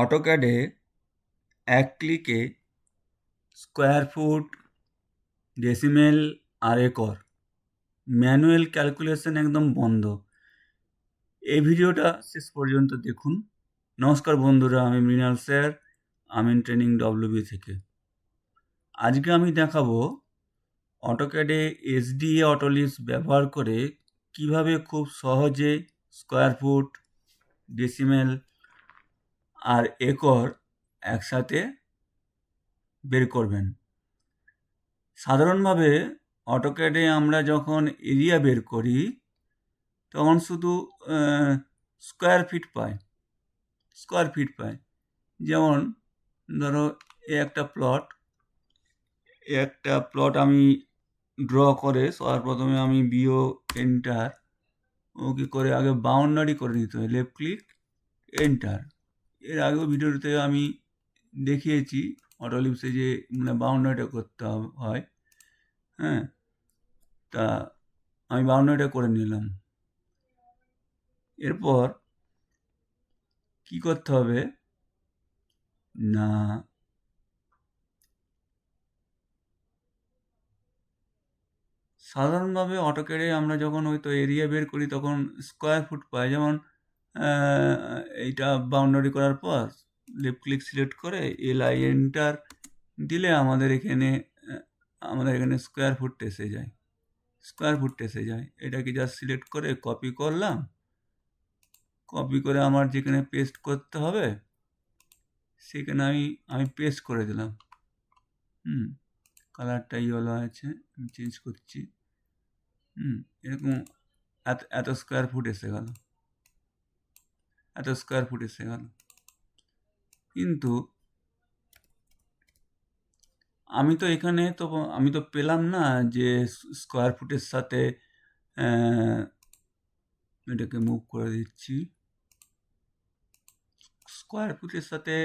অটোক্যাডে এক ক্লিকে square foot, decimal আর acre manual calculation একদম বন্ধ। এই ভিডিওটা শেষ পর্যন্ত দেখুন। নমস্কার বন্ধুরা, আমি মৃণাল স্যার, আমিন ট্রেনিং ডব্লিউবি থেকে। আজকে আমি দেখাবো অটোক্যাডে এসডিএ অটোলিস্ট ব্যবহার করে কিভাবে খুব সহজে স্কোয়ার ফুট, ডেসিমেল আর একর একসাথে বের করবেন। সাধারণভাবে অটোক্যাডে আমরা যখন এরিয়া বের করি তখন শুধু স্কোয়ার ফিট পাই। যেমন ধরো একটা প্লট আমি ড্র করে সবার প্রথমে আমি বিও এন্টার ওকে করে আগে বাউন্ডারি করে নিতে হয়, লেফট ক্লিক এন্টার। এর আগেও ভিডিওতে আমি দেখিয়েছি অটোলিপসে যে বাউন্ডারিটা করতে হয়। হ্যাঁ, তা আমি বাউন্ডারিটা করে নিলাম। এরপর কি করতে হবে না, সাধারণভাবে অটোক্যাডে আমরা যখন হয়তো এরিয়া বের করি তখন স্কোয়ার ফুট পাই। যেমন এইটা বাউন্ডারি করার পর লেফট ক্লিক সিলেক্ট করে এলআই এন্টার দিলে আমাদের এখানে স্কোয়ার ফুট এসে যায়। এটাকে জাস্ট সিলেক্ট করে কপি করলাম, কপি করে আমার যেখানে পেস্ট করতে হবে সেখানে আমি পেস্ট করে দিলাম। কালারটা ইয়েলো আছে, আমি চেঞ্জ করছি। এরকম এত স্কোয়ার ফুট এসে গেল। কিন্তু আমি তো পেলাম না যে স্কোয়ার ফুটের সাথে এটাকে মুভ করে দিচ্ছি। স্কোয়ার ফুটের সাথে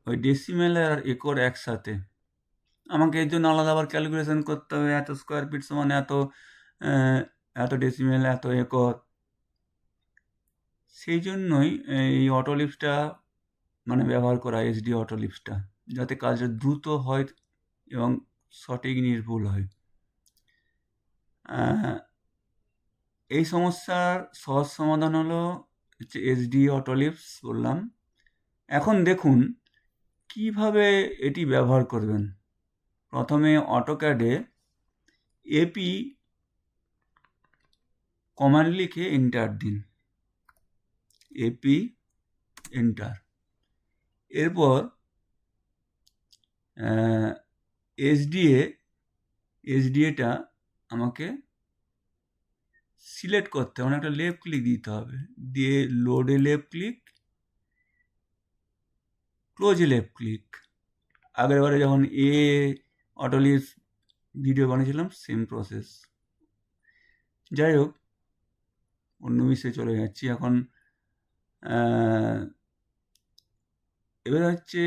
ওই ডেসিমেল আর একর একসাথে আমাকে এর জন্য আলাদা আবার ক্যালকুলেশন করতে হবে। এত স্কোয়ার ফিট সমান এত ডেসিমেল, এত একর। সেই জন্যই এই অটোলিপসটা ব্যবহার করা, এসডি অটোলিপসটা, যাতে কাজটা দ্রুত হয় এবং সঠিক নির্ভুল হয়। এই সমস্যার সহজ সমাধান হচ্ছে এসডি অটোলিপস বললাম। এখন দেখুন কিভাবে এটি ব্যবহার করবেন। প্রথমে অটোক্যাডে এপি কমান্ড লিখে এন্টার দিন, এপি এন্টার। এরপর এসডিএটা আমাকে সিলেক্ট করতে হবে, একটা লেফট ক্লিক দিতে হবে, দিয়ে লোডে লেফট ক্লিক, ক্লোজে লেফট ক্লিক। আগেরবারে যখন অটোলিপস ভিডিও বানিয়েছিলাম সেম প্রসেস। যাই হোক, অন্য বিষয়ে চলে যাচ্ছি এখন। এবার হচ্ছে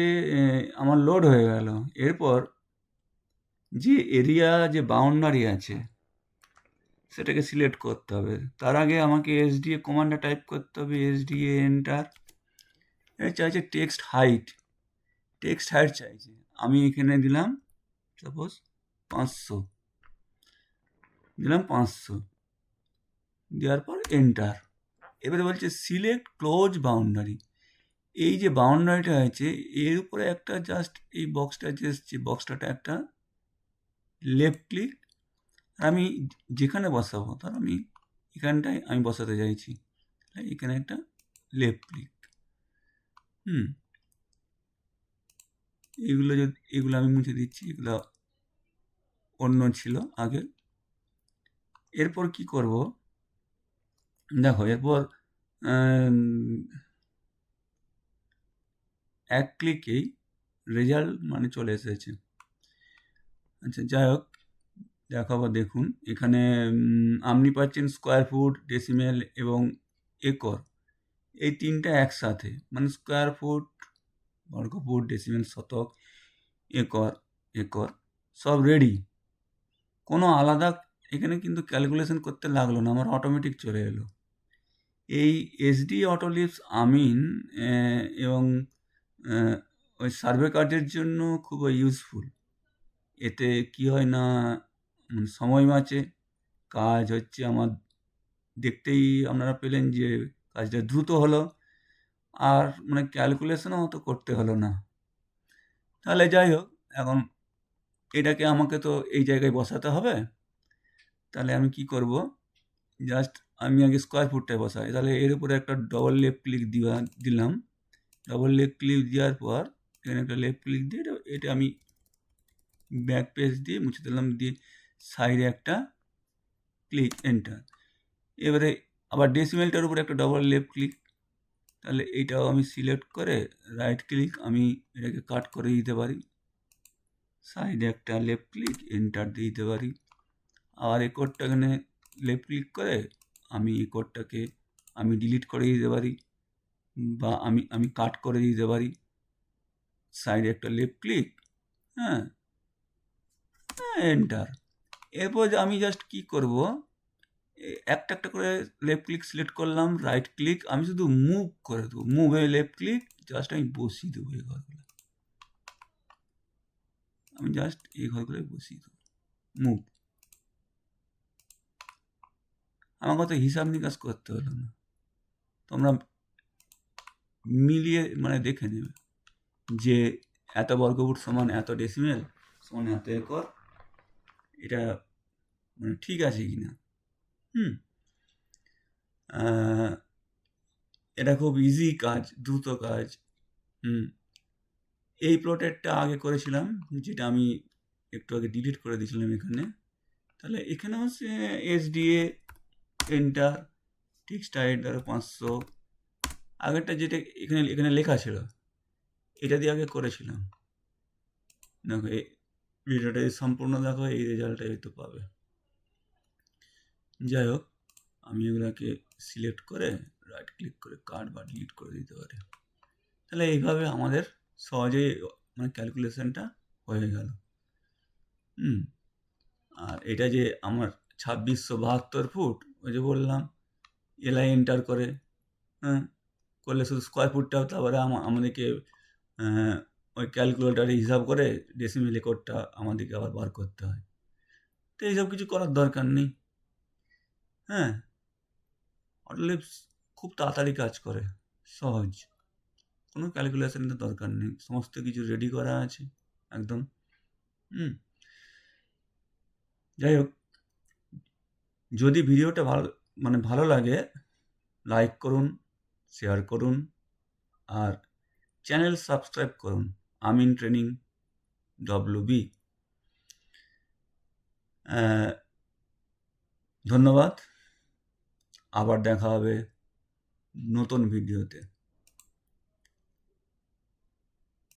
আমার লোড হয়ে গেল। এরপর যে এরিয়া, যে বাউন্ডারি আছে সেটাকে সিলেক্ট করতে হবে। তার আগে আমাকে এসডিএ কমান্ডটা টাইপ করতে হবে, এসডিএ এন্টার। চাইছে টেক্সট হাইট চাইছে। আমি এখানে দিলাম সাপোজ 500, দেওয়ার পর এন্টার। এবারে বলছে সিলেক্ট ক্লোজ বাউন্ডারি। এই যে বাউন্ডারিটা আছে এর উপরে একটা জাস্ট এই বক্সটা একটা লেফট ক্লিক। আমি যেখানে বসাবো, ধর আমি এখানটায় আমি বসাতে চাইছি, এখানে একটা লেফট ক্লিক। এগুলো আমি মুছে দিচ্ছি, এগুলো অন্য ছিল আগে। এরপর কি করব দেখো, এরপর এক ক্লিকেই রেজাল্ট চলে এসেছে। আচ্ছা, যাই হোক, দেখাবো। দেখুন এখানে আপনি পাচ্ছেন স্কোয়ার ফুট, ডেসিমেল এবং একর, এই তিনটা একসাথে, স্কোয়ার ফুট, বর্গফুট, ডেসিমেল, শতক, একর সব রেডি। কোনো আলাদা এখানে কিন্তু ক্যালকুলেশন করতে লাগলো না, আমার অটোমেটিক চলে এলো। এই এসডি অটোলিপস আমিন এবং ওই সার্ভে কার্ডের জন্য খুব ইউজফুল। এতে কি হয় না, সময় বাঁচে, কাজ হচ্ছে আমার, দেখতেই আপনারা পেলেন যে কাজটা দ্রুত হলো, আর মানে ক্যালকুলেশনও অত করতে হলো না। তাহলে যাই হোক, এখন এটাকে আমাকে তো এই জায়গায় বসাতে হবে। তাহলে আমি কি করব, জাস্ট আমি আগে স্কোয়ার ফুটটায় বসাই। তাহলে এর উপরে একটা ডবল লেফট ক্লিক দিলাম। ডবল লেফট ক্লিক দেওয়ার পর এখানে একটা লেফট ক্লিক দিয়ে এটা আমি ব্যাক পেজ দিয়ে মুছে দিলাম, দিয়ে সাইডে একটা ক্লিক, এন্টার। এবারে আবার ডেসিমেলটার উপরে একটা ডবল লেফট ক্লিক। তাহলে এইটাও আমি সিলেক্ট করে রাইট ক্লিক, আমি এটাকে কাট করে দিতে পারি। সাইডে একটা লেফট ক্লিক, এন্টার দিয়ে দিতে পারি। আর এই কোডটা এখানে লেফট ক্লিক করে আমি এই কোডটাকে আমি ডিলিট করে দিতে পারি, বা আমি কাট করে দিতে পারি। সাইডে একটা লেফট ক্লিক, হ্যাঁ, এন্টার। এরপর আমি জাস্ট কি করব, একটা একটা করে লেফট ক্লিক সিলেক্ট করলাম, রাইট ক্লিক, আমি শুধু মুভ করে দেবো, মুভে লেফট ক্লিক, জাস্ট আমি বসিয়ে দেবো এই ঘরগুলো। আমি জাস্ট এই ঘরগুলো বসিয়ে দেবো, মুভ। আমার কত হিসাব নিকাশ করতে হলো না, তোমরা মিলিয়ে মানে দেখে নেবে যে এত বর্গফুট সমান এত ডেসিমেল সমান এত একর, এটা মানে ঠিক আছে কিনা। এটা খুব ইজি কাজ, দ্রুত কাজ। এই প্লটেরটা আগে করেছিলাম, যেটা আমি একটু আগে ডিলিট করে দিয়েছিলাম এখানে। তাহলে এখানে হচ্ছে এসডিএ এন্টার, টেক্সটাইল 500, আগেরটা যেটা এখানে লেখা ছিল এটা দিয়ে আগে করেছিলাম। দেখো এই ভিডিওটা সম্পূর্ণ দেখো, এই রেজাল্টটা হয়তো পাবে। যাই হোক, আমি এগুলোকে সিলেক্ট করে রাইট ক্লিক করে কাট বা ডিলিট করে দিতে পারি। তাহলে এইভাবে আমাদের সহজেই মানে ক্যালকুলেশনটা হয়ে গেল। আর এটা যে আমার 2672 ফুট, ওই যে বললাম এলআই এন্টার করে, হ্যাঁ, করলে শুধু স্কোয়ার ফুটটা, তারপরে আমাদেরকে ওই ক্যালকুলেটারে হিসাব করে ডেসিমেল কোডটা আমাদেরকে আবার বার করতে হয়। তো এইসব কিছু করার দরকার নেই। হ্যাঁ, অটোলিপস খুব তাড়াতাড়ি কাজ করে, সহজ, কোনো ক্যালকুলেশনের দরকার নেই, সমস্ত কিছু রেডি করা আছে একদম। যাই হোক, যদি ভিডিওটা ভালো লাগে, লাইক করুন, শেয়ার করুন, আর চ্যানেল সাবস্ক্রাইব করুন, আমিন ট্রেনিং WB। ধন্যবাদ, আবার দেখা হবে নতুন ভিডিওতে।